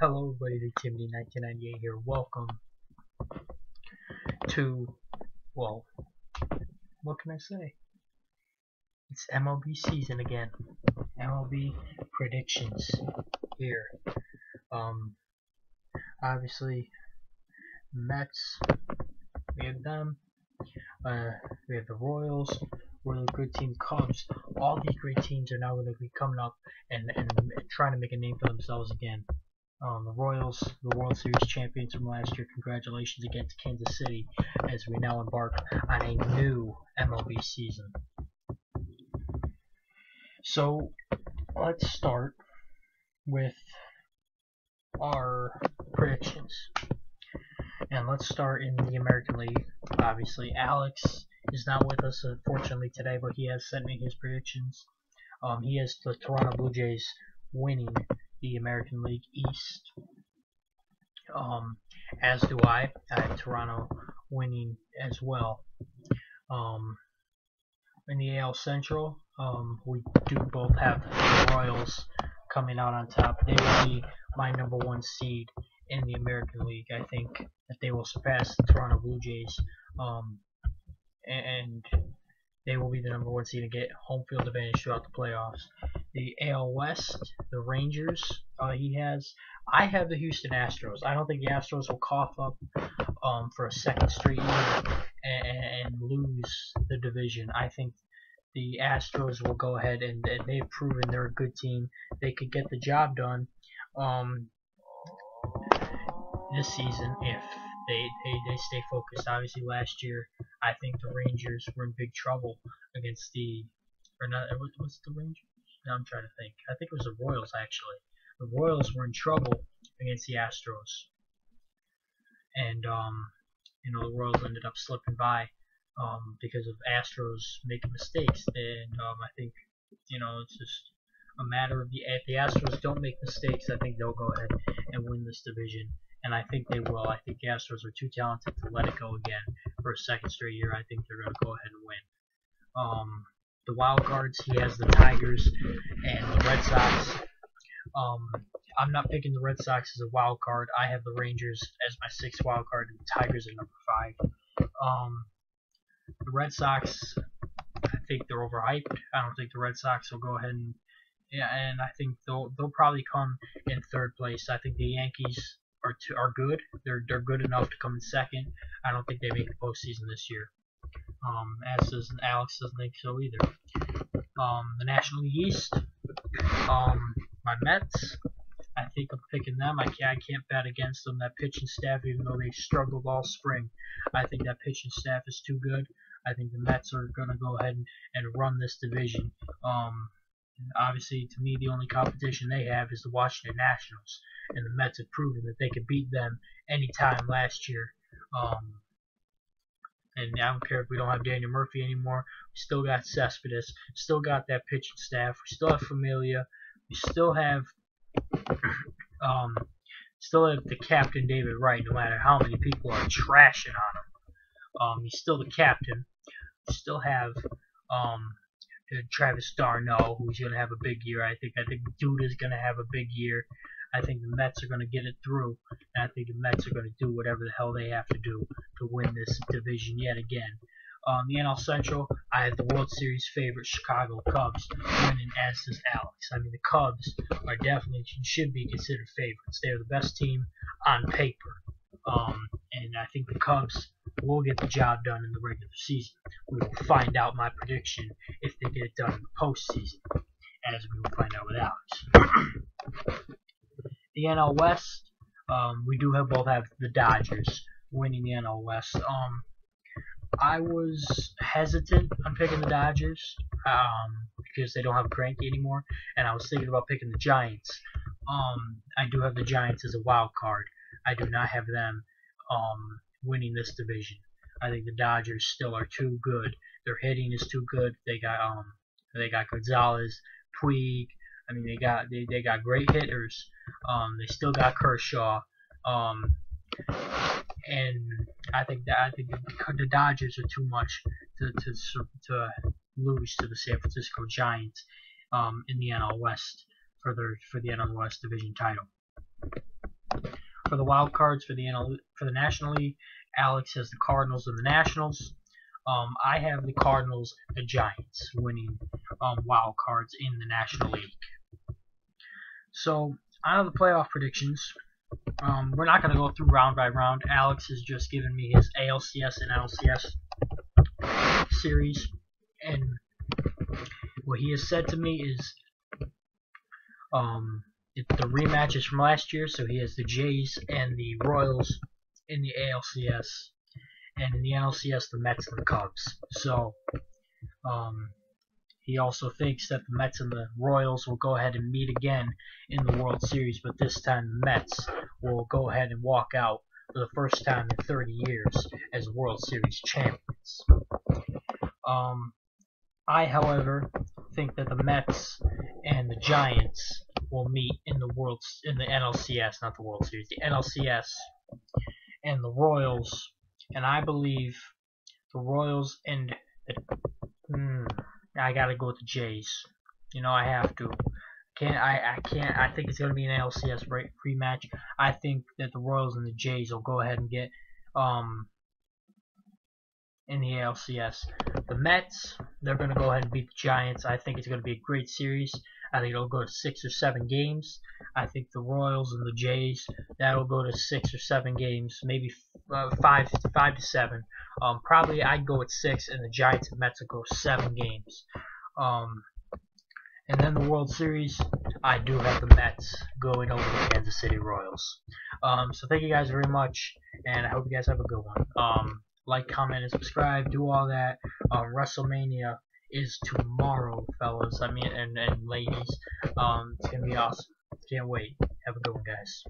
Hello everybody, the Timmy1998 here. Welcome to, well, what can I say? It's MLB season again. MLB predictions here. Obviously, Mets, we have them. We have the Royals. We're a good team, Cubs. All these great teams are now going to be coming up and trying to make a name for themselves again. The Royals, the World Series champions from last year, congratulations against Kansas City as we now embark on a new MLB season. So let's start with our predictions. And let's start in the American League. Obviously, Alex is not with us unfortunately today, but he has sent me his predictions. He has the Toronto Blue Jays winning the American League East, as do I. I have Toronto winning as well. In the AL Central, we do both have the Royals coming out on top. They will be my number one seed in the American League. I think that they will surpass the Toronto Blue Jays, and they will be the number one seed and get home field advantage throughout the playoffs. The AL West, the Rangers, I have the Houston Astros. I don't think the Astros will cough up for a second straight year and lose the division. I think the Astros will go ahead and they've proven they're a good team. They could get the job done this season if they stay focused. Obviously, last year I think the Rangers were in big trouble against what's the Rangers? Now I'm trying to think. I think it was the Royals actually. The Royals were in trouble against the Astros, and the Royals ended up slipping by because of Astros making mistakes. And I think it's just a matter of if the Astros don't make mistakes, I think they'll go ahead and win this division. And I think they will. I think the Astros are too talented to let it go again for a second straight year. I think they're going to go ahead and win. The wild cards, he has the Tigers and the Red Sox. I'm not picking the Red Sox as a wild card. I have the Rangers as my sixth wild card and the Tigers at number 5. The Red Sox, I think they're overhyped. I don't think the Red Sox will go ahead and I think they'll probably come in third place. I think the Yankees are good. They're good enough to come in second. I don't think they make the postseason this year. Alex doesn't think so either. The National League East, my Mets, I think I'm picking them. I can't bet against them. That pitching staff, even though they've struggled all spring, I think that pitching staff is too good. I think the Mets are going to go ahead and run this division. Obviously, to me, the only competition they have is the Washington Nationals, and the Mets have proven that they could beat them anytime last year. And I don't care if we don't have Daniel Murphy anymore. We still got Cespedes, still got that pitching staff. We still have Familia. We still have the captain David Wright. No matter how many people are trashing on him, he's still the captain. We still have Travis d'Arnaud, who's going to have a big year. I think Duda's going to have a big year. I think the Mets are going to get it through, and I think the Mets are going to do whatever the hell they have to do to win this division yet again. The NL Central, I have the World Series favorite Chicago Cubs winning, as does Alex. I mean, the Cubs are definitely should be considered favorites. They are the best team on paper, and I think the Cubs will get the job done in the regular season. We will find out my prediction if they get it done in the postseason, as we will find out with Alex. The NL West, we do both have the Dodgers winning the NL West. I was hesitant on picking the Dodgers because they don't have Greinke anymore, and I was thinking about picking the Giants. I do have the Giants as a wild card. I do not have them winning this division. I think the Dodgers still are too good. Their hitting is too good. They got Gonzalez, Puig. I mean, they got great hitters. They still got Kershaw. And I think the Dodgers are too much to lose to the San Francisco Giants in the NL West for the NL West division title. for the wild cards for the National League. Alex has the Cardinals and the Nationals. I have the Cardinals, the Giants winning wild cards in the National League. So on to the playoff predictions. We're not going to go through round by round. Alex has just given me his ALCS and LCS series, and what he has said to me is the rematches from last year. So he has the Jays and the Royals in the ALCS, and in the NLCS the Mets and the Cubs. So he also thinks that the Mets and the Royals will go ahead and meet again in the World Series, but this time the Mets will go ahead and walk out for the first time in 30 years as World Series champions. I, however, think that the Mets and the Giants will meet in the NLCS, not the World Series, the NLCS, and the Royals, and I believe the Royals and I gotta go with the Jays. You know, I have to. I can't. I think it's gonna be an LCS rematch. I think that the Royals and the Jays will go ahead and get in the ALCS. The Mets, they're gonna go ahead and beat the Giants. I think it's gonna be a great series. I think it'll go to 6 or 7 games. I think the Royals and the Jays, that'll go to 6 or 7 games, maybe 5 to 7. Probably I'd go with 6, and the Giants and Mets will go 7 games. And then the World Series, I do have the Mets going over the Kansas City Royals. So thank you guys very much, and I hope you guys have a good one. Like, comment, and subscribe. Do all that. WrestleMania is tomorrow, fellas. I mean, and ladies. It's gonna be awesome. Can't wait. Have a good one, guys.